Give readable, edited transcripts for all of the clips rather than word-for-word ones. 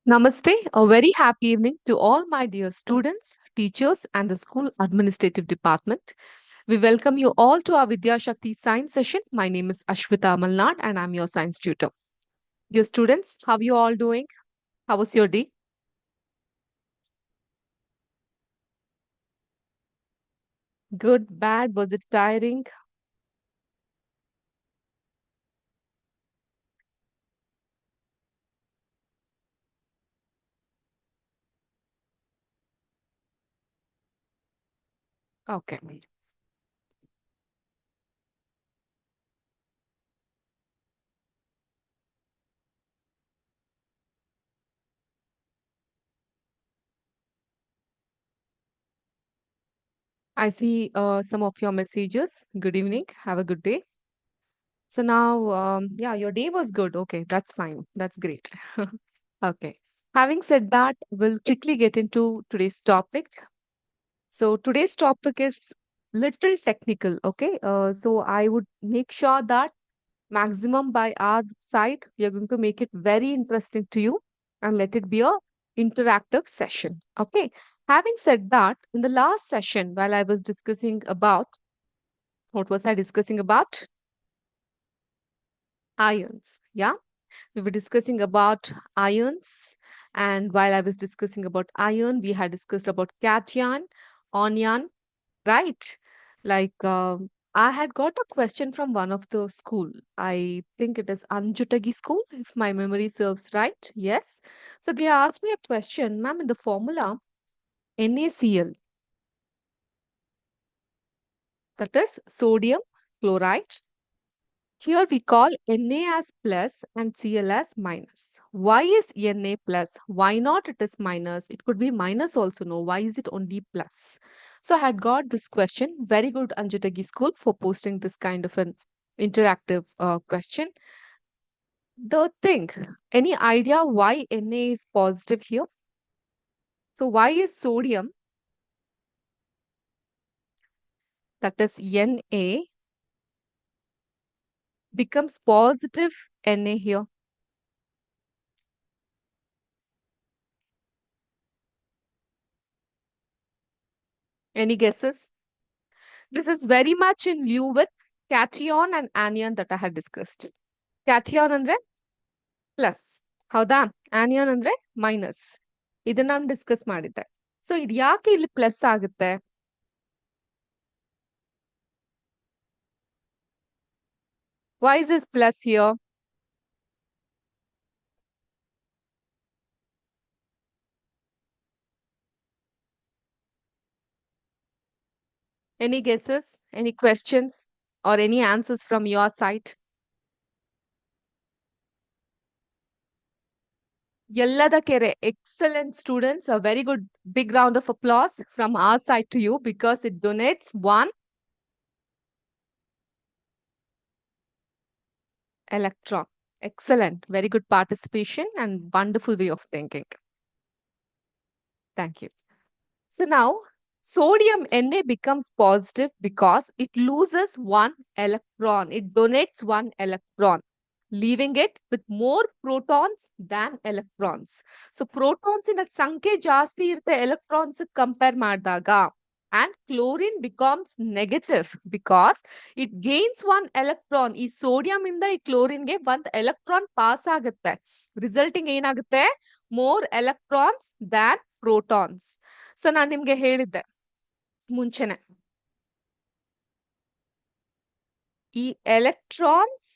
Namaste, a very happy evening to all my dear students, teachers, and the school administrative department. We welcome you all to our Vidya Shakti science session. My name is Ashwita Malnad and I'm your science tutor. Dear students, how are you all doing? How was your day? Good, bad? Was it tiring? Okay. I see some of your messages. Good evening. Have a good day. So now, yeah, your day was good. Okay, that's fine. That's great. Okay. Having said that, we'll quickly get into today's topic. So today's topic is little technical. Okay. So I would make sure that maximum by our side, we are going to make it very interesting to you and let it be a interactive session. Okay. Having said that, in the last session, while I was discussing about what was I discussing about? Ions. Yeah. We were discussing about ions, and while I was discussing about ion, we had discussed about cation, anion, right? Like I had got a question from one of the school. I think it is Anjutagi school, if my memory serves right. Yes. So they asked me a question, ma'am, in the formula NaCl, that is sodium chloride. Here we call Na as plus and Cl as minus. Why is Na plus? Why not it is minus? It could be minus also. No, why is it only plus? So I had got this question. Very good, Anjutagi School, for posting this kind of an interactive question. The thing, any idea why Na is positive here? So why is sodium, that is Na, becomes positive Na here? Any guesses? This is very much in lieu with cation and anion that I had discussed. Cation ಅಂದ್ರೆ plus ಹೌದಾ onion ಅಂದ್ರೆ minus ಇದನ್ನ ನಾನು discuss ಮಾಡಿದ್ದೆ so ಇದು ಯಾಕೆ ಇಲ್ಲಿ plus ಆಗುತ್ತೆ why is is plus here any guesses any questions or any answers from your side ಎಲ್ಲದ ಕೆರೆ excellent students a very good big round of applause from our side to you because it donates one electron. Excellent. Very good participation and wonderful way of thinking. Thank you. So now sodium Na becomes positive because it loses one electron. It donates one electron, leaving it with more protons than electrons. So protons in a ಸಂಖ್ಯೆ ಜಾಸ್ತಿ ಇರುತ್ತೆ electrons compare ಮಾಡಿದಾಗ. And chlorine becomes negative because it gains one electron. ಈ sodium ಇಂದ ಈ chlorine ಗೆ ಒಂದು electron pass ಆಗುತ್ತೆ. Resulting ಏನಾಗುತ್ತೆ? More electrons than protons. So ನಾನು ನಿಮ್ಗೆ ಹೇಳಿದ್ದೆ ಮುಂಚೆನೆ ಈ ಎಲೆಕ್ಟ್ರಾನ್ಸ್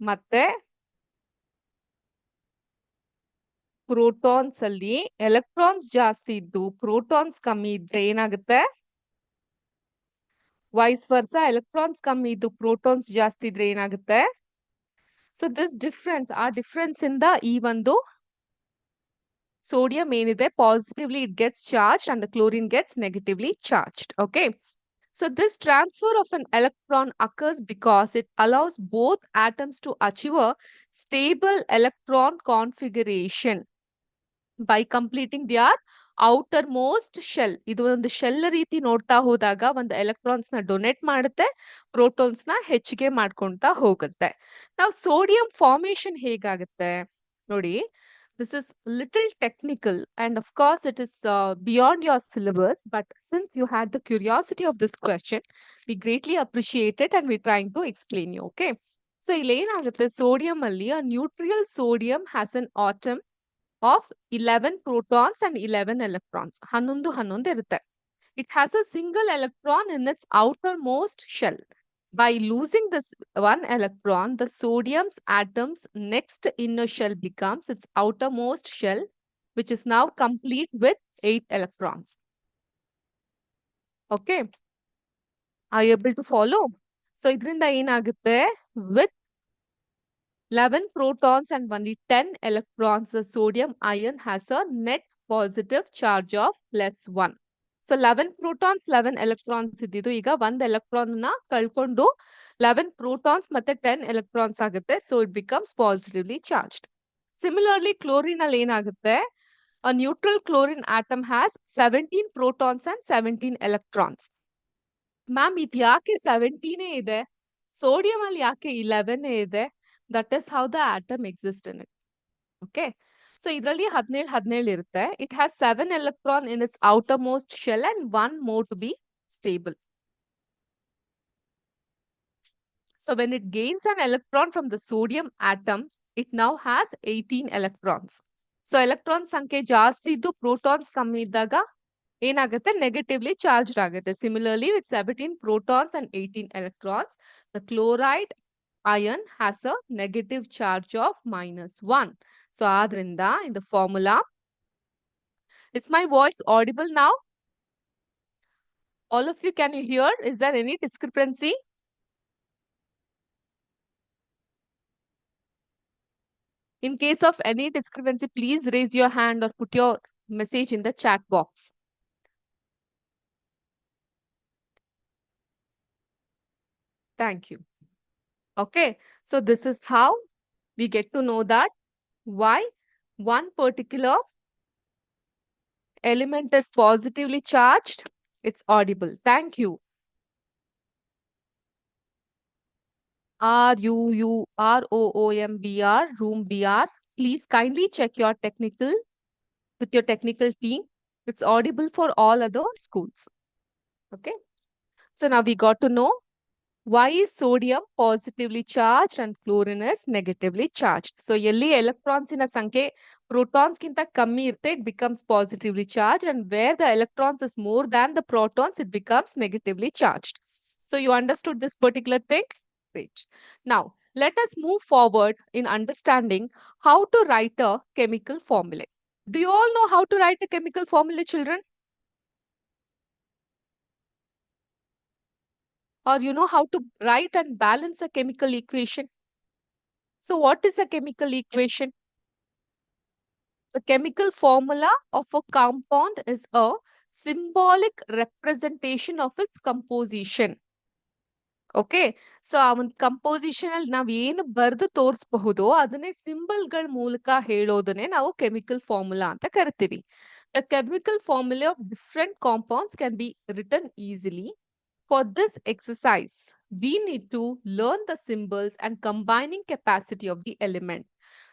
ಮತ್ತೆ ಪ್ರೋಟಾನ್ಸ್ ಅಲ್ಲಿ ಎಲೆಕ್ಟ್ರಾನ್ಸ್ ಜಾಸ್ತಿ ಇದ್ದು ಪ್ರೋಟಾನ್ಸ್ ಕಮ್ಮಿ ಇದ್ರೆ ಏನಾಗುತ್ತೆ ವೈಸ್ ವರ್ಸ ಎಲೆಕ್ಟ್ರಾನ್ಸ್ ಕಮ್ಮಿ ಇದ್ದು ಪ್ರೋಟಾನ್ಸ್ ಜಾಸ್ತಿ ಇದ್ರೆ ಏನಾಗುತ್ತೆ ಸೊ ದಿಸ್ ಡಿಫ್ರೆನ್ಸ್ ಆ ಡಿಫ್ರೆನ್ಸ್ ಇಂದ ಈ ಒಂದು sodium ಏನಿದೆ positively it gets charged and the chlorine gets negatively charged. Okay. So this transfer of an electron occurs because it allows both atoms to achieve a stable electron configuration. By completing their outermost shell. ಇದು ಒಂದು shell ರೀತಿ ನೋಡ್ತಾ ಹೋದಾಗ ಒಂದು electrons ನ donate ಮಾಡುತ್ತೆ, protons ನ ಹೆಚ್ಚಿಗೆ ಮಾಡ್ಕೊಂತಾ ಹೋಗುತ್ತೆ. ನಾವು ಸೋಡಿಯಂ ಫಾರ್ಮೇಶನ್ ಹೇಗಾಗುತ್ತೆ ನೋಡಿ. This is little technical, and of course it is beyond your syllabus, but since you had the curiosity of this question, we greatly appreciate it and we're trying to explain you. Okay, so ಇಲ್ಲಿ ಏನಾಗುತ್ತೆ, sodium ಅಲ್ಲಿ a neutral sodium has an atom of 11 protons and 11 electrons. 11 ಇರುತ್ತೆ. It has a single electron in its outermost shell. By losing this one electron, the sodium's atom's next inner shell becomes its outermost shell, which is now complete with 8 electrons. Okay. Are you able to follow? So, idrinda ಏನಾಗುತ್ತೆ, with 11 protons and only 10 electrons, the sodium ion has a net positive charge of +1. So 11 protons, 11 electrons ಇದ್ದಿದ್ದು ಈಗ ಒಂದು electron ನ ಕಳ್ಕೊಂಡು 11 protons ಮತ್ತೆ 10 electrons ಆಗುತ್ತೆ. So it becomes positively charged. Similarly, chlorine ಅಲ್ಲಿ ಏನಾಗುತ್ತೆ, a neutral chlorine atom has 17 protons and 17 electrons. Ma'am ಇದು ಯಾಕೆ 17 ಇದೆ, ಸೋಡಿಯಂ ಅಲ್ಲಿ ಯಾಕೆ 11 ಇದೆ? That is how the atom exists in it. Okay. So ಇದರಲ್ಲಿ 17 ಇರುತ್ತೆ. It has 7 electron in its outermost shell and 1 more to be stable. So when it gains an electron from the sodium atom, it now has 18 electrons. So electron ಸಂಖ್ಯೆ ಜಾಸ್ತಿ ಇದ್ದು protons ಕಮ್ಮಿ ಇದ್ದಾಗ ಏನಾಗುತ್ತೆ, negatively charged ಆಗುತ್ತೆ. Similarly, with 17 protons and 18 electrons, the chloride ion has a negative charge of -1. So ಆದ್ರಿಂದ in the formula, is my voice audible now? All of you, can you hear? Is there any discrepancy? In case of any discrepancy, please raise your hand or put your message in the chat box. Thank you. Okay, so this is how we get to know that why one particular element is positively charged. It's audible. Thank you. RUUROOMBR, room BR. Please kindly check your technical with your technical team. It's audible for all other schools. Okay. So now we got to know why is sodium positively charged and chlorine is negatively charged. So ಎಲ್ಲಿ electrons in a ಸಂಖ್ಯೆ protons ಗಿಂತ ಕಮ್ಮಿ ಇರುತ್ತೆ, it becomes positively charged, and where the electrons is more than the protons, it becomes negatively charged. So you understood this particular thing? Great. Now let us move forward in understanding how to write a chemical formula. Do you all know how to write a chemical formula, children? Or you know how to write and balance a chemical equation? So what is a chemical equation? The chemical formula of a compound is a symbolic representation of its composition. Okay, so ಆ ಒಂದು composition ಅಲ್ಲಿ ನಾವ್ ಏನು ಬರೆದು ತೋರಿಸಬಹುದು ಅದನ್ನೇ symbol ಗಳ ಮೂಲಕ ಹೇಳೋದನ್ನೇ ನಾವು ಕೆಮಿಕಲ್ ಫಾರ್ಮುಲಾ ಅಂತ ಕರಿತೀವಿ. The chemical formula of different compounds can be written easily. For this exercise, we need to learn the symbols and combining capacity of the element.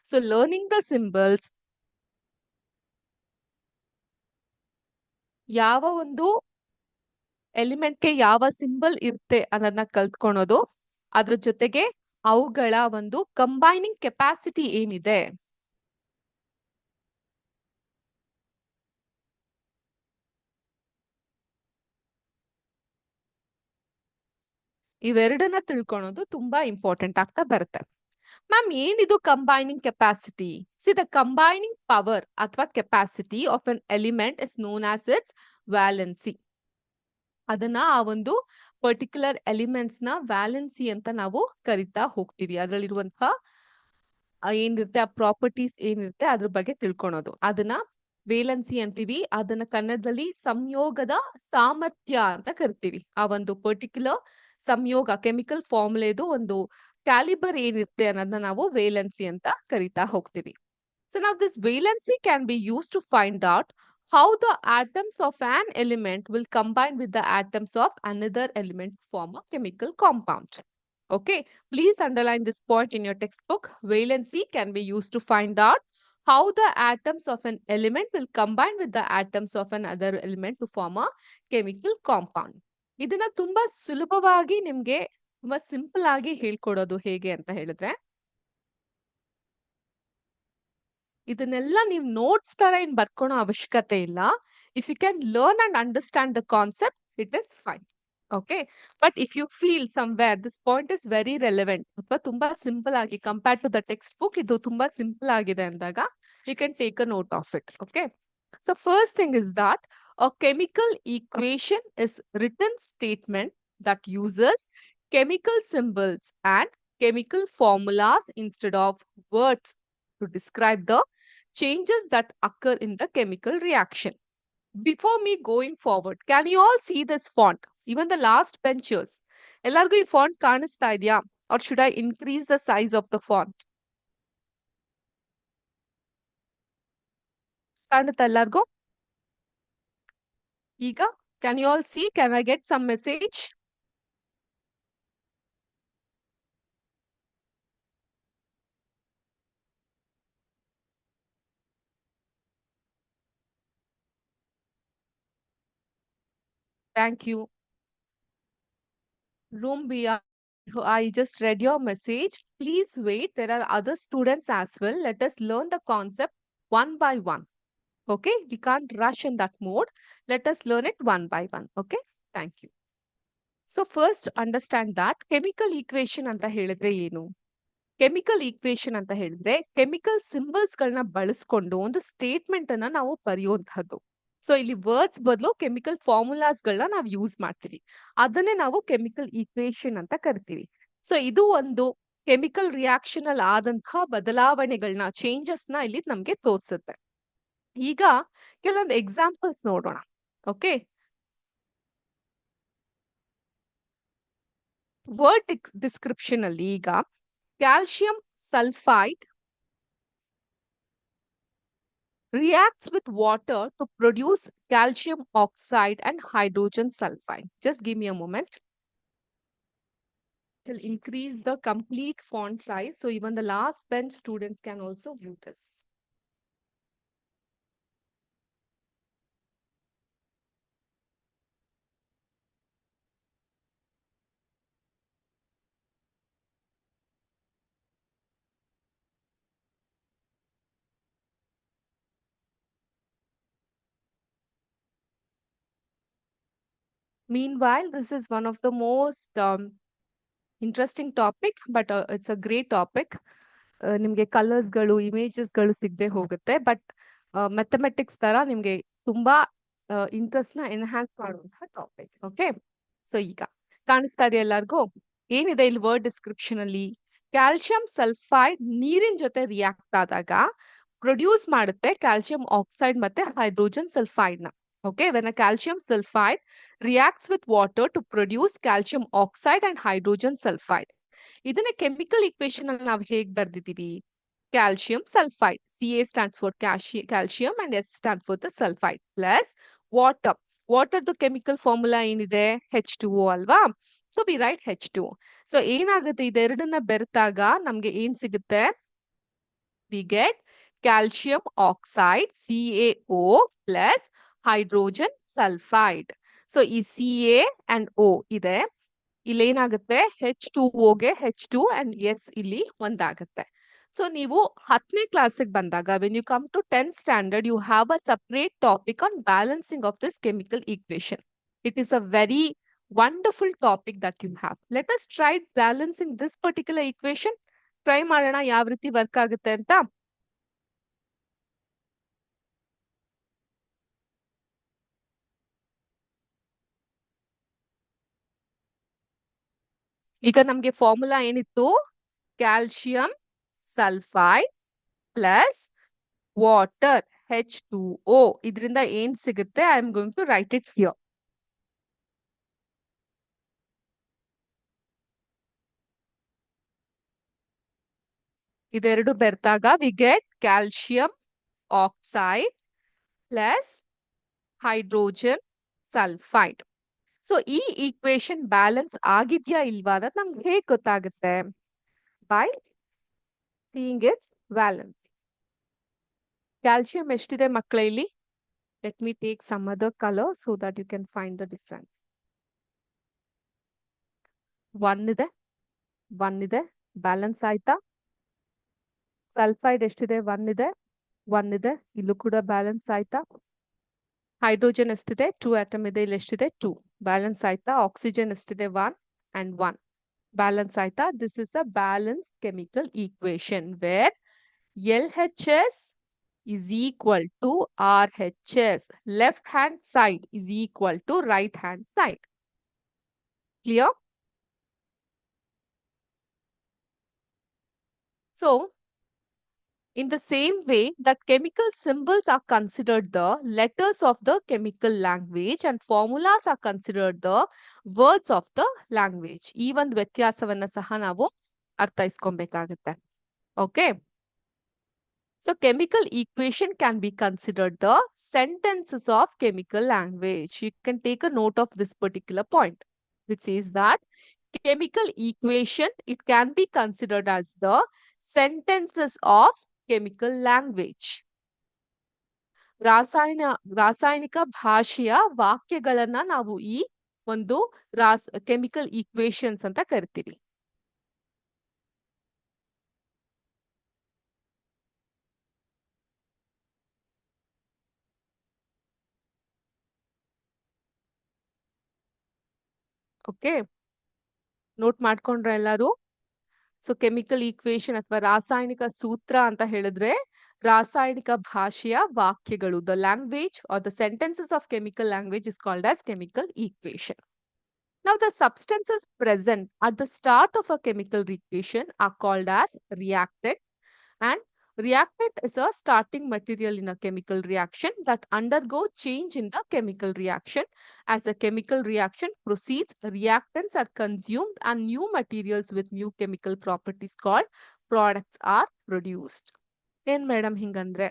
So learning the symbols, ಯಾವ ಒಂದು ಎಲಿಮೆಂಟ್ಗೆ ಯಾವ symbol ಇರುತ್ತೆ ಅನ್ನೋದನ್ನ ಕಲ್ತ್ಕೊಳೋದು, ಅದ್ರ ಜೊತೆಗೆ ಅವುಗಳ ಒಂದು ಕಂಬೈನಿಂಗ್ ಕೆಪಾಸಿಟಿ ಏನಿದೆ, ಇವೆರಡನ್ನ ತಿಳ್ಕೊಳೋದು ತುಂಬಾ ಇಂಪಾರ್ಟೆಂಟ್ ಆಗ್ತಾ ಬರುತ್ತೆ. ಮ್ಯಾಮ್ ಏನಿದು combining capacity? See the combining power ಅಥವಾ capacity of an element is known as its valency. ಅದನ್ನ ಆ ಒಂದು ಪರ್ಟಿಕ್ಯುಲರ್ ಎಲಿಮೆಂಟ್ಸ್ ನ ವ್ಯಾಲೆನ್ಸಿ ಅಂತ ನಾವು ಕರಿತಾ ಹೋಗ್ತೀವಿ. ಅದರಲ್ಲಿರುವಂತಹ ಏನಿರುತ್ತೆ, ಆ ಪ್ರಾಪರ್ಟೀಸ್ ಏನಿರುತ್ತೆ ಅದ್ರ ಬಗ್ಗೆ ತಿಳ್ಕೊಳೋದು, ಅದನ್ನ ವೇಲೆನ್ಸಿ ಅಂತೀವಿ. ಅದನ್ನ ಕನ್ನಡದಲ್ಲಿ ಸಂಯೋಗದ ಸಾಮರ್ಥ್ಯ ಅಂತ ಕರಿತೀವಿ. ಆ ಒಂದು ಪರ್ಟಿಕ್ಯುಲರ್ ಸಂಯೋಗ ಕೆಮಿಕಲ್ ಫಾರ್ಮುಲೆದು ಒಂದು ಕ್ಯಾಲಿಬರ್ ಏನಿರುತ್ತೆ ಅನ್ನೋದನ್ನ ನಾವು ವೇಲೆನ್ಸಿ ಅಂತ ಕರಿತಾ ಹೋಗ್ತೀವಿ. So now this valency can be used to find out how the atoms of an element will combine with the atoms of another element to form a chemical compound. Okay, please underline this point in your textbook. Valency can be used to find out how the atoms of an element will combine with the atoms of another element to form a chemical compound. ಇದನ್ನ ತುಂಬಾ ಸುಲಭವಾಗಿ ನಿಮ್ಗೆ ತುಂಬಾ simple ಆಗಿ ಹೇಳ್ಕೊಡೋದು ಹೇಗೆ ಅಂತ ಹೇಳಿದ್ರೆ, ಇದನ್ನೆಲ್ಲ ನೀವು ನೋಟ್ಸ್ ತರ ಏನ್ ಬರ್ಕೊಳೋ ಅವಶ್ಯಕತೆ ಇಲ್ಲ. If you can learn and understand the concept, it is fine. Okay, but if you feel somewhere this point is very relevant ಅಥವಾ ತುಂಬಾ ಸಿಂಪಲ್ ಆಗಿ compare to the textbook ಇದು ತುಂಬಾ ಸಿಂಪಲ್ ಆಗಿದೆ ಅಂದಾಗ you can take a note of it. Okay, so first thing is that a chemical equation is written statement that uses chemical symbols and chemical formulas instead of words to describe the changes that occur in the chemical reaction. Before me going forward, can you all see this font? Even the last benchers. ಎಲ್ಲರಿಗೂ ಈ font ಕಾಣಿಸ್ತಾ ಇದೆಯಾ? Or should I increase the size of the font? ಕಾಣುತ್ತಾ ಎಲ್ಲರಿಗೂ? ಈಗ can you all see? Can I get some message? Thank you. Room BR, I just read your message. Please wait. There are other students as well. Let us learn the concept one by one. Okay, we can't rush in that mode. Let us learn it one by one. Okay, thank you. So first understand that chemical equation ಅಂತ ಹೇಳಿದ್ರೆ ಏನು? Chemical equation ಅಂತ ಹೇಳಿದ್ರೆ chemical symbols ಗಳನ್ನ ಬಳಸ್ಕೊಂಡು ಒಂದು statement ಅನ್ನ ನಾವು ಬರೆಯುವಂತಹದ್ದು. ಸೊ ಇಲ್ಲಿ ವರ್ಡ್ಸ್ ಬದಲು ಕೆಮಿಕಲ್ ಫಾರ್ಮುಲಾಸ್ ಗಳನ್ನ ನಾವು ಯೂಸ್ ಮಾಡ್ತೀವಿ. ಅದನ್ನೇ ನಾವು ಕೆಮಿಕಲ್ ಈಕ್ವೇಶನ್ ಅಂತ ಕರಿತೀವಿ. ಸೊ ಇದು ಒಂದು ಕೆಮಿಕಲ್ ರಿಯಾಕ್ಷನ್ ಅಲ್ಲಿ ಆದಂತಹ ಬದಲಾವಣೆಗಳನ್ನ ಚೇಂಜಸ್ ನ ಇಲ್ಲಿ ನಮ್ಗೆ ತೋರಿಸುತ್ತೆ. ಈಗ ಕೆಲವೊಂದು ಎಕ್ಸಾಂಪಲ್ಸ್ ನೋಡೋಣ. ಓಕೆ, ವರ್ಡ್ ಡಿಸ್ಕ್ರಿಪ್ಷನ್ ಅಲ್ಲಿ ಈಗ calcium sulphide reacts with water to produce calcium oxide and hydrogen sulfide. Just give me a moment. It will increase the complete font size so even the last bench students can also view this. Meanwhile, this is one of the most interesting topic, but it's a great topic. ನಿಮ್ಗೆ ಕಲರ್ಸ್ಗಳು ಇಮೇಜಸ್ಗಳು ಸಿಗದೆ ಹೋಗುತ್ತೆ, but mathematics ತರ ನಿಮ್ಗೆ ತುಂಬಾ interest ನ enhance ಮಾಡುವಂತಹ topic. Okay, so ಈಗ ಕಾಣಿಸ್ತಾ ಇದೆ ಎಲ್ಲರಿಗೂ ಏನಿದೆ ಇಲ್ಲಿ ವರ್ಡ್ ಡಿಸ್ಕ್ರಿಪ್ಷನ್ ಅಲ್ಲಿ? ಕ್ಯಾಲ್ಸಿಯಂ ಸಲ್ಫೈಡ್ ನೀರಿನ ಜೊತೆ ರಿಯಾಕ್ಟ್ ಆದಾಗ ಪ್ರೊಡ್ಯೂಸ್ ಮಾಡುತ್ತೆ ಕ್ಯಾಲ್ಸಿಯಂ ಆಕ್ಸೈಡ್ ಮತ್ತೆ ಹೈಡ್ರೋಜನ್ ಸಲ್ಫೈಡ್ ನ. Okay, when a calcium sulfide reacts with water to produce calcium oxide and hydrogen sulfide. ಇದನ್ನ ಕೆಮಿಕಲ್ ಈಕ್ವೇಶನ್ ಅಲ್ಲಿ ನಾವು ಹೇಗೆ ಬರ್ದಿದ್ದೀವಿ? Calcium sulphide, Ca stands for calcium and S stands for the sulfide plus water. ವಾಟರ್ದು chemical formula ಏನಿದೆ? H2O ಅಲ್ವಾ? So we right H2O. So ಏನಾಗುತ್ತೆ, ಇದೆರಡನ್ನ ಬೆರೆತಾಗ ನಮ್ಗೆ ಏನ್ ಸಿಗುತ್ತೆ? We get calcium oxide CaO plus hydrogen sulfide. So ಈ CA and O ಇದೆ, ಇಲ್ಲಿ ಏನಾಗುತ್ತೆ? H2O ಗೆ H2 and S ಇಲ್ಲಿ ಒಂದಾಗುತ್ತೆ. ಸೊ ನೀವು 10ನೇ ಕ್ಲಾಸಿಗೆ ಬಂದಾಗ when you come to 10th standard you have a separate topic on balancing of this chemical equation. It is a very wonderful topic that you have. Let us try balancing this particular equation. Try ಮಾಡೋಣ ಯಾವ ರೀತಿ work ಆಗುತ್ತೆ ಅಂತ. ಈಗ ನಮ್ಗೆ formula ಏನಿತ್ತು? Calcium sulphide plus water H2O. ಇದರಿಂದ ಏನ್ ಸಿಗುತ್ತೆ? I am going to write it here. ಇದೆರಡು ಬೆರ್ತಾಗ we get calcium oxide plus hydrogen sulphide. So ಈ ಈಕ್ವೇಶನ್ ಬ್ಯಾಲೆನ್ಸ್ ಆಗಿದ್ಯಾ ಇಲ್ವಾ ಅನ್ನೋದು ನಮ್ಗೆ ಹೇಗೆ ಗೊತ್ತಾಗುತ್ತೆ? By seeing its valence. Calcium ಎಷ್ಟಿದೆ ಮಕ್ಕಳ ಇಲ್ಲಿ? Let me take some other colour so that you can find the difference. 1 ಇದೆ, 1 ಇದೆ, ಬ್ಯಾಲೆನ್ಸ್ ಆಯ್ತಾ? ಸಲ್ಫೈಡ್ ಎಷ್ಟಿದೆ? 1 ಇದೆ, 1 ಇದೆ, ಇಲ್ಲೂ ಕೂಡ ಬ್ಯಾಲೆನ್ಸ್ ಆಯ್ತಾ? ಹೈಡ್ರೋಜನ್ ಎಷ್ಟಿದೆ? 2 ಆಟಮ್ ಇದೆ, ಇಲ್ಲಿ ಎಷ್ಟಿದೆ? 2. ಬ್ಯಾಲೆನ್ಸ್ ಆಯ್ತಾ? ಆಕ್ಸಿಜನ್ ಎಷ್ಟಿದೆ? 1 and 1. ಬ್ಯಾಲೆನ್ಸ್ ಆಯ್ತಾ? This is a balance chemical equation where LHS is equal to RHS. Left hand side is equal to right hand side. Clear? So, in the same way that chemical symbols are considered the letters of the chemical language and formulas are considered the words of the language. ಈ ಒಂದು ವ್ಯತ್ಯಾಸವನ್ನ ಸಹ ನಾವು ಅರ್ಥೈಸ್ಕೊಬೇಕಾಗುತ್ತೆ. Okay. So chemical equation can be considered the sentences of chemical language. You can take a note of this particular point, which says that chemical equation, it can be considered as the sentences of chemical language. ರಾಸಾಯನಿಕ ಭಾಷೆಯ ವಾಕ್ಯಗಳನ್ನ ನಾವು ಈ ಒಂದು chemical equations ಅಂತ ಕರಿತೀವಿ. Okay, note ಮಾಡ್ಕೊಂಡ್ರ ಎಲ್ಲರೂ? So chemical equation ಅಥವಾ ರಾಸಾಯನಿಕ ಸೂತ್ರ ಅಂತ ಹೇಳಿದ್ರೆ ರಾಸಾಯನಿಕ ಭಾಷೆಯ ವಾಕ್ಯಗಳು. The language are the sentences of chemical language is called as chemical equation. Now the substances present at the start of a chemical reaction are called as reactant, and reactant is a starting material in a chemical reaction that undergo change in the chemical reaction. As the chemical reaction proceeds, reactants are consumed and new materials with new chemical properties called products are produced. ಏನ್ madam ಹಿಂಗಂದ್ರೆ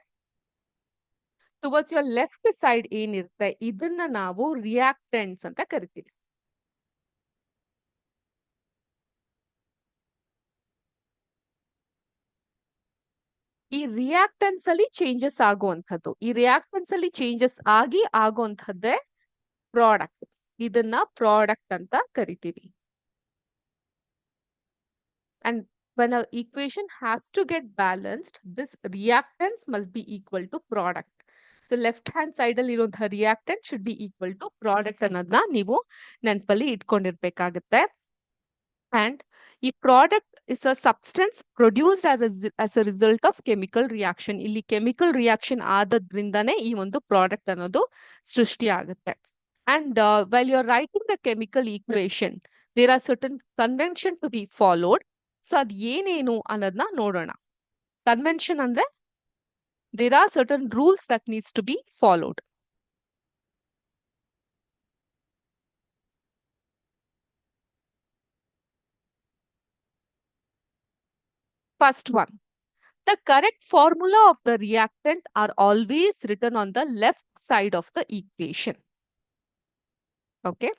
towards your left side ಏನಿರುತ್ತೆ ಇದನ್ನ ನಾವು reactants ಅಂತ ಕರಿತೀವಿ. ಈ reactance ಅಲ್ಲಿ changes ಆಗುವಂಥದ್ದು, ಈ ರಿಯಾಕ್ಟನ್ಸ್ ಅಲ್ಲಿ ಚೇಂಜಸ್ ಆಗುವಂಥದ್ದೇ ಪ್ರಾಡಕ್ಟ್. ಇದನ್ನ ಪ್ರಾಡಕ್ಟ್ ಅಂತ ಕರಿತೀವಿ. And when an equation has to get balanced, this reactants must be equal to product. So left hand side ಅಲ್ಲಿ ಇರುವಂತಹ reactant should be equal to product ಅನ್ನೋದನ್ನ ನೀವು ನೆನಪಲ್ಲಿ ಇಟ್ಕೊಂಡಿರ್ಬೇಕಾಗತ್ತೆ. And ಈ product is a substance produced as a result of chemical reaction. ಇಲ್ಲಿ chemical reaction ಆದದ್ರಿಂದಾನೇ ಈ ಒಂದು product ಅನ್ನೋದು ಸೃಷ್ಟಿ ಆಗುತ್ತೆ. And while you're writing the chemical equation, there are certain convention to be followed. So ಅದ್ ಏನೇನು ಅನ್ನೋದನ್ನ ನೋಡೋಣ. ಕನ್ವೆನ್ಷನ್ ಅಂದ್ರೆ there are certain rules that needs to be followed. First one, the correct formula of the reactant are always written on the left side of the equation. Okay.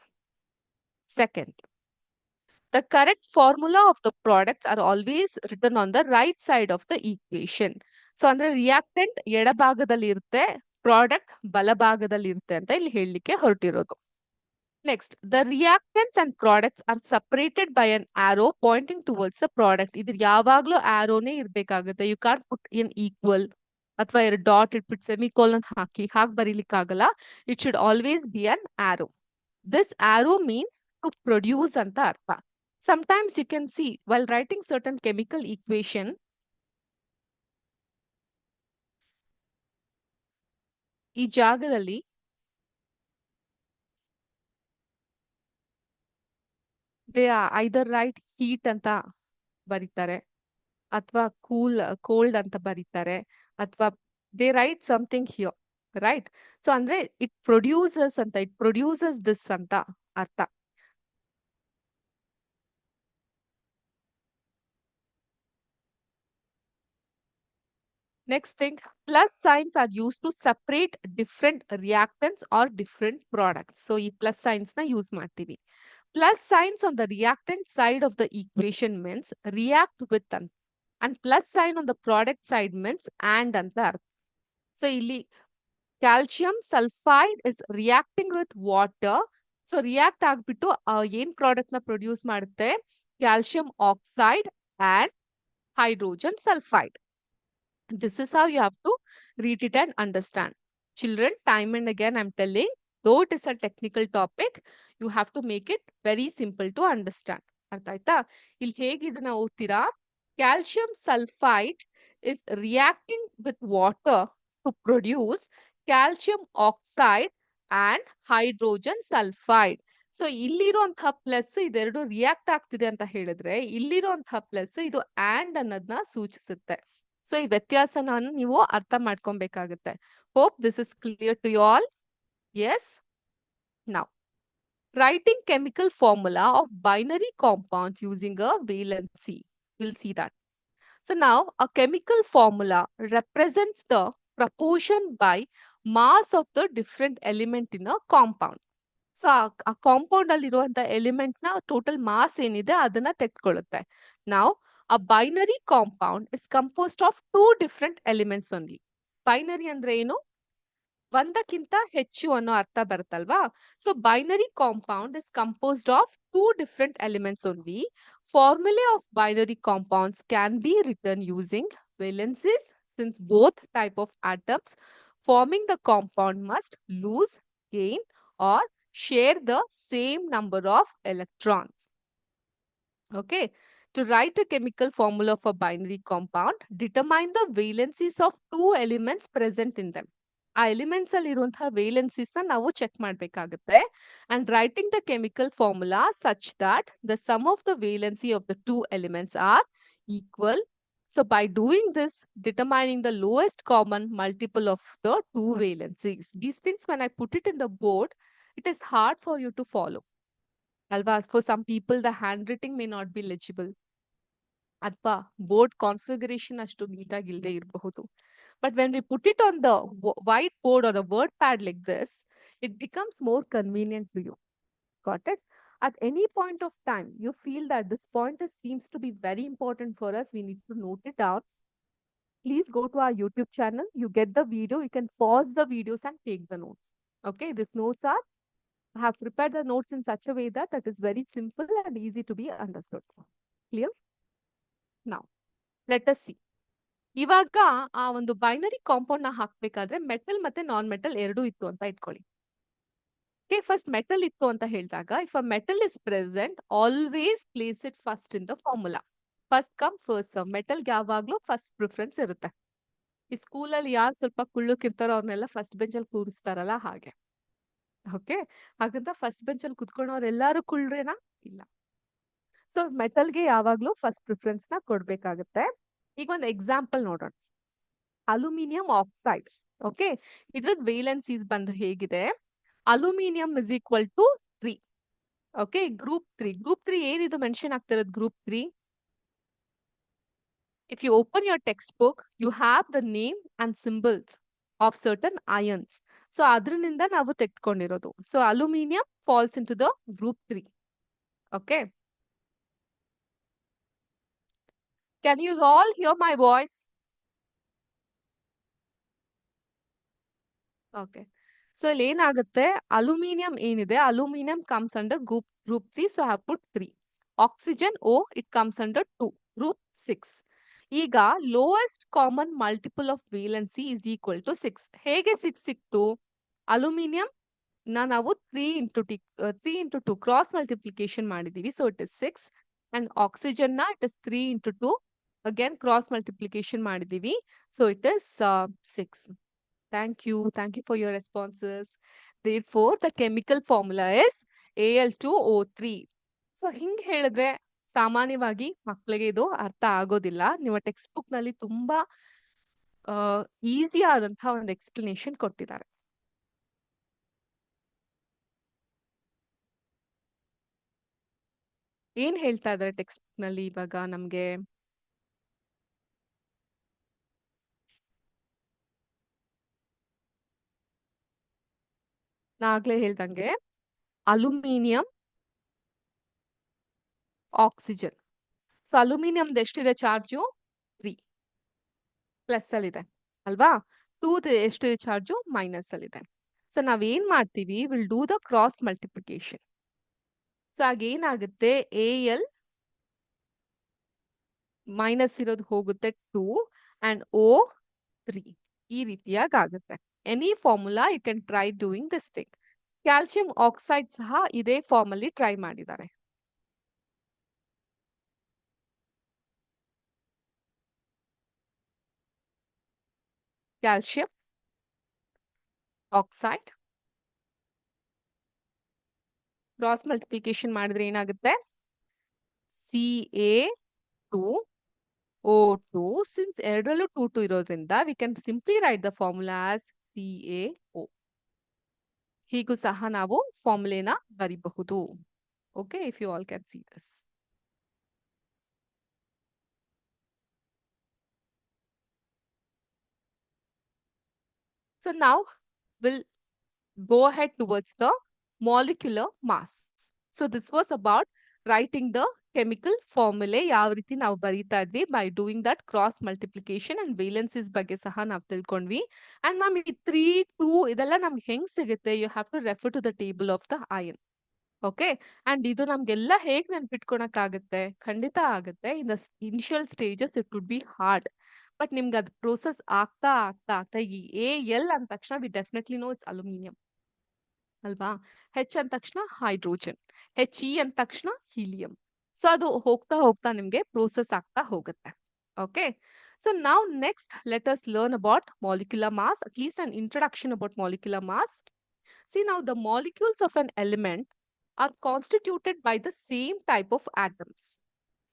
Second, the correct formula of the products are always written on the right side of the equation. So ಅಂದ್ರೆ reactant ಎಡಭಾಗದಲ್ಲಿ ಇರುತ್ತೆ, product ಬಲಭಾಗದಲ್ಲಿ ಇರುತ್ತೆ ಅಂತ ಇಲ್ಲಿ ಹೇಳಲಿಕ್ಕೆ ಹೊರಟಿರೋದು. Next, the reactants and products are separated by an arrow pointing towards the product. ಇದು ಯಾವಾಗ್ಲೂ arrowನೇ ಇರ್ಬೇಕಾಗುತ್ತೆ. You can't put in equal ಅಥವಾ ಎರಡು ಡಾಟ್ ಇಟ್ಬಿಟ್ಟು ಸೆಮಿಕೋಲನ್ ಹಾಗೆ ಬರೀಲಿಕ್ಕಾಗಲ್ಲ. It should always be an arrow. This arrow means to produce ಅಂತ ಅರ್ಥ. Sometimes you can see while writing certain chemical equation, ಈ ಜಾಗದಲ್ಲಿ they either write heat ಅಂತ ಬರೀತಾರೆ ಅಥವಾ ಕೋಲ್ಡ್ ಅಂತ ಬರೀತಾರೆ ಅಥವಾ they write something here, right? So ಅಂದ್ರೆ it produces ಅಂತ, it produces this ಅಂತ ಅರ್ಥ. Next thing, plus signs are used to separate different reactants or different products. So, ಈ plus signs ನ use ಮಾಡ್ತೀವಿ. Plus signs on the reactant side of the equation means react with and plus sign on the product side means and ಅಂತ ಅರ್ಥ. So, ಇಲ್ಲಿ calcium sulfide is reacting with water. So, react ಆಗ್ಬಿಟ್ಟು ಏನ್ product ನ produce ಮಾಡುತ್ತೆ? Calcium oxide and hydrogen sulfide. This is how you have to read it and understand. Children, time and again, I'm telling, though it is a technical topic, you have to make it very simple to understand. ಅರ್ಥ ಆಯ್ತಾ? ಇಲ್ಲಿ ಹೇಗೆ ಇದನ್ನ ಓದ್ತೀರಾ? Calcium sulfide is reacting with water to produce calcium oxide and hydrogen sulfide. So ಇಲ್ಲಿರುವಂತಹ plus ಇದೆರಡು react ಆಗ್ತಿದೆ ಅಂತ ಹೇಳಿದ್ರೆ ಇಲ್ಲಿರುವಂತಹ ಪ್ಲಸ್ ಇದು ಆಂಡ್ ಅನ್ನೋದನ್ನ ಸೂಚಿಸುತ್ತೆ. ಸೊ ಈ ವ್ಯತ್ಯಾಸನ ನೀವು ಅರ್ಥ ಮಾಡ್ಕೊಬೇಕಾಗುತ್ತೆ. Hope this is clear to you all. Yes. Now writing chemical formula of binary compounds using a valency. We'll see that. So now a chemical formula represents the proportion by mass of the different element in a compound. So ಆ compound ಅಲ್ಲಿ ಇರುವಂತ element ನ total mass ಏನಿದೆ ಅದನ್ನ ತೆಗೆದುಕೊಳ್ಳುತ್ತೆ. ನಾವು a binary compound is composed of two different elements only. Binary ಅಂದ್ರೆ ಏನು? ಒಂದಕ್ಕಿಂತ ಹೆಚ್ಚು ಅನ್ನೋ ಅರ್ಥ ಬರುತ್ತಲ್ವಾ? So binary compound is composed of two different elements only. Formula of binary compounds can be written using valencies since both type of atoms forming the compound must lose, gain or share the same number of electrons. Okay. To write a chemical formula for binary compound, determine the valencies of two elements present in them. ಆ elements ಅಲ್ಲಿ ಇರುವಂತಹ valencies ನ ನಾವು check ಮಾಡ್ಬೇಕಾಗುತ್ತೆ. And writing the chemical formula such that the sum of the valency of the two elements are equal. So by doing this, determining the lowest common multiple of the two valencies. These things when I put it in the board, it is hard for you to follow. Alva, for some people, the handwriting may not be legible. ಅಥವಾ board configuration ಅಷ್ಟು ನೀಟಾಗಿ ಇಲ್ಲದೆ ಇರಬಹುದು. But when we put it on the white board or a word pad like this, it becomes more convenient to you. Got it? At any point of time, you feel that this point seems to be very important for us. We need to note it down. Please go to our YouTube channel. You get the video. You can pause the videos and take the notes. Okay, these notes are, I have prepared the notes in such a way that that is very simple and easy to be understood. Clear? Now, let us see. ಇವಾಗ ಆ ಒಂದು binary compound ನ ಹಾಕ್ಬೇಕಾದ್ರೆ metal ಮತ್ತೆ non metal ಎರಡೂ ಇತ್ತು ಅಂತ ಇಟ್ಕೊಳ್ಳಿ. Okay, first metal ಇತ್ತು ಅಂತ ಹೇಳಿದಾಗ if a metal is present always place it first in the formula. First come first serve. ಮೆಟಲ್ಗೆ ಯಾವಾಗ್ಲೂ ಫಸ್ಟ್ ಪ್ರಿಫರೆನ್ಸ್ ಇರುತ್ತೆ. ಈ ಸ್ಕೂಲಲ್ಲಿ ಯಾರು ಸ್ವಲ್ಪ ಕುಳ್ಳುಕಿರ್ತಾರೋ ಅವ್ರನ್ನೆಲ್ಲ ಫಸ್ಟ್ ಬೆಂಚಲ್ಲಿ ಕೂರಿಸ್ತಾರಲ್ಲ ಹಾಗೆ. ಓಕೆ, ಹಾಗಂತ ಫಸ್ಟ್ ಬೆಂಚಲ್ಲಿ ಕುತ್ಕೊಂಡವ್ರು ಎಲ್ಲಾರು ಕುಳ್ಳ್ರೇನಾ? ಇಲ್ಲ. ಸೊ ಮೆಟಲ್ಗೆ ಯಾವಾಗ್ಲೂ ಫಸ್ಟ್ ಪ್ರಿಫರೆನ್ಸ್ ನ ಕೊಡ್ಬೇಕಾಗತ್ತೆ. ಈಗ ಒಂದು ಎಕ್ಸಾಂಪಲ್ ನೋಡೋಣ. Aluminium oxide. ಓಕೆ, ಇದ್ರದ್ದು ವೇಲೆನ್ಸೀಸ್ ಬಂದು ಹೇಗಿದೆ? Aluminium is equal to 3. Okay, group 3. Group 3 ಏನಿದು ಮೆನ್ಷನ್ ಆಗ್ತಿರೋದು? Group 3. If you open your textbook, you have the name and symbols of certain ions. So ಅದರಿಂದ ನಾವು ತೆಗೆದುಕೊಂಡಿರೋದು. So aluminum falls into the group 3. Okay. Can you all hear my voice? Okay. So ಇಲ್ಲಿ ಏನಾಗುತ್ತೆ? Aluminium ಏನಿದೆ, aluminium comes under group 3. So I have put 3. Oxygen O, it comes under 2. Group 6. ಈಗ lowest common multiple of valency is equal to 6. ಹೇಗೆ 6 ಸಿಕ್ತು? Aluminium ನಾವು 3 into 2 cross multiplication ಮಾಡಿದೀವಿ. So it is 6. And oxygen ನ it is 3 into 2 again cross multiplication ಮಾಡಿದೀವಿ. So it is 6. Thank you. Thank you for your responses. Therefore, the chemical formula is Al2O3. So ಹಿಂಗ್ ಹೇಳಿದ್ರೆ ಸಾಮಾನ್ಯವಾಗಿ ಮಕ್ಕಳಿಗೆ ಇದು ಅರ್ಥ ಆಗೋದಿಲ್ಲ. ನಿಮ್ಮ ಟೆಕ್ಸ್ಟ್ ಬುಕ್ ನಲ್ಲಿ ತುಂಬಾ ಈಸಿ ಆದಂತಹ ಒಂದು ಎಕ್ಸ್ಪ್ಲನೇಷನ್ ಕೊಟ್ಟಿದ್ದಾರೆ. ಏನ್ ಹೇಳ್ತಾ ಇದ್ದಾರೆ ಟೆಕ್ಸ್ಟ್ ಬುಕ್ ನಲ್ಲಿ ಇವಾಗ ನಮ್ಗೆ? ನಾ ಆಗ್ಲೇ ಹೇಳ್ದಂಗೆ ಅಲ್ಯೂಮಿನಿಯಂ, ಆಕ್ಸಿಜನ್. ಸೊ ಅಲ್ಯೂಮಿನಿಯಂದು ಎಷ್ಟಿದೆ ಚಾರ್ಜು? 3 ಪ್ಲಸ್ ಅಲ್ಲಿದೆ ಅಲ್ವಾ? 2 ಎಷ್ಟಿದೆ ಚಾರ್ಜು? ಮೈನಸ್ ಅಲ್ಲಿದೆ. ಸೊ ನಾವೇನ್ ಮಾಡ್ತೀವಿ, will do the cross multiplication. So ಆಗ ಏನಾಗುತ್ತೆ, ಎಲ್ ಮೈನಸ್ ಇರೋದು ಹೋಗುತ್ತೆ 2 ಅಂಡ್ ಓ 3. ಈ ರೀತಿಯಾಗಿ ಆಗುತ್ತೆ. Any formula you can try doing this thing. Calcium oxide ಸಹ ಇದೇ ಫಾರ್ಮ್ ಅಲ್ಲಿ ಟ್ರೈ ಮಾಡಿದ್ದಾರೆ. ಕ್ಯಾಲ್ಸಿಯಂ ಆಕ್ಸೈಡ್ ಕ್ರಾಸ್ ಮಲ್ಟಿಪ್ಲಿಕೇಶನ್ ಮಾಡಿದ್ರೆ ಏನಾಗುತ್ತೆ? CaO2. ಸಿನ್ಸ್ ಎರಡರಲ್ಲೂ 2 ಇರೋದ್ರಿಂದ we can simply write the formula as CaO. ಹೀಗೂ ಸಹ ನಾವು ಫಾರ್ಮುಲೆನ ಬರಿಬಹುದು. Okay, if you all can see this. So now we'll go ahead towards the molecular mass. So this was about writing the chemical formulae ಯಾವ ರೀತಿ ನಾವು ಬರೀತಾ ಇದ್ವಿ by doing that cross multiplication and valencies ಬಗ್ಗೆ ಸಹ ನಾವು ತಿಳ್ಕೊಂಡ್ವಿ. And ma'am ಈ 3, 2 ಇದೆಲ್ಲ ನಮ್ಗೆ ಹೆಂಗ್ ಸಿಗುತ್ತೆ? You have to refer to the table of the iron. Okay, and ಇದು ನಮ್ಗೆಲ್ಲ ಹೇಗ್ ನೆನ್ಪಿಟ್ಕೊಳಕ್ ಆಗುತ್ತೆ? ಖಂಡಿತ ಆಗುತ್ತೆ. In the initial stages it would be hard, but ನಿಮ್ಗೆ ಅದು ಪ್ರೋಸೆಸ್ ಆಗ್ತಾ ಆಗ್ತಾ ಆಗ್ತಾ ಈ ಎಲ್ ಅಂದ ತಕ್ಷಣ we definitely know it's aluminium ಅಲ್ವಾ? ಹೆಚ್ ಅಂದ ತಕ್ಷಣ ಹೈಡ್ರೋಜನ್, HE ಅಂದ ತಕ್ಷಣ ಹೀಲಿಯಂ. ಸೊ ಅದು ಹೋಗ್ತಾ ಹೋಗ್ತಾ ನಿಮ್ಗೆ ಪ್ರೋಸೆಸ್ ಆಗ್ತಾ ಹೋಗುತ್ತೆ. ಓಕೆ, ಸೊ ನಾವು next let us learn about molecular mass, at least an introduction about molecular mass. See now the molecules of an element are constituted by the same type of atoms.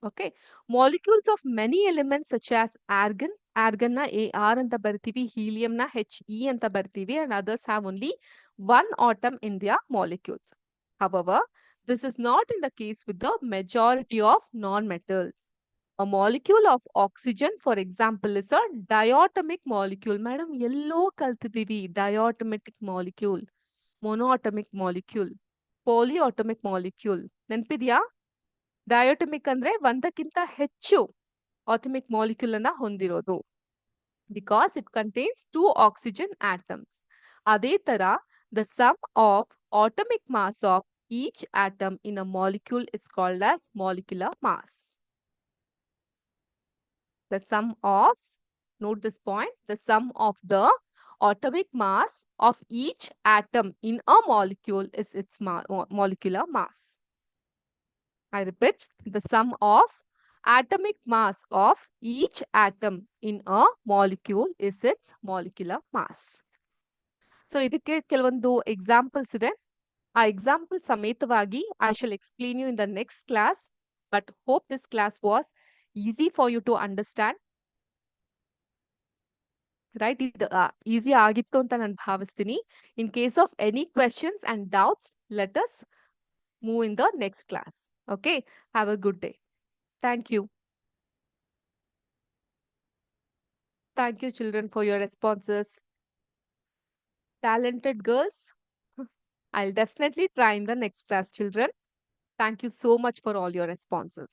Okay, molecules of many elements such as argon na Ar anta bartivi, helium na He anta bartivi, and others have only one atom in their molecules. However, this is not in the case with the majority of non-metals. A molecule of oxygen, for example, is a diatomic molecule. Madam, yellow kaltidivi, diatomic molecule, monoatomic molecule, polyatomic molecule. ನೆನ್ಪಿದ್ಯಾ? Diatomic ಅಂದ್ರೆ ಒಂದಕ್ಕಿಂತ ಹೆಚ್ಚು atomic molecule ಅನ್ನ ಹೊಂದಿರೋದು, because it contains 2 oxygen atoms. ಅದೇ ತರ the sum of atomic mass of each atom in a molecule is called as molecular mass. The sum of, note this point, the sum of the atomic mass of each atom in a molecule is its molecular mass. I repeat, the sum of atomic mass of each atom in a molecule is its molecular mass. So ಇದಕ್ಕೆ ಕೆಲವೊಂದು examples ಇದೆ. ಆ example ಸಮೇತವಾಗಿ I shall explain you in the next class, but hope this class was easy for you to understand. Right, ಇದು easy ಆಗಿತ್ತು ಅಂತ ನಾನು ಭಾವಿಸ್ತೀನಿ. In case of any questions and doubts, let us move in the next class. Okay, have a good day. Thank you. Thank you, children, for your responses. Talented girls. I'll definitely try in the next class, children. Thank you so much for all your responses.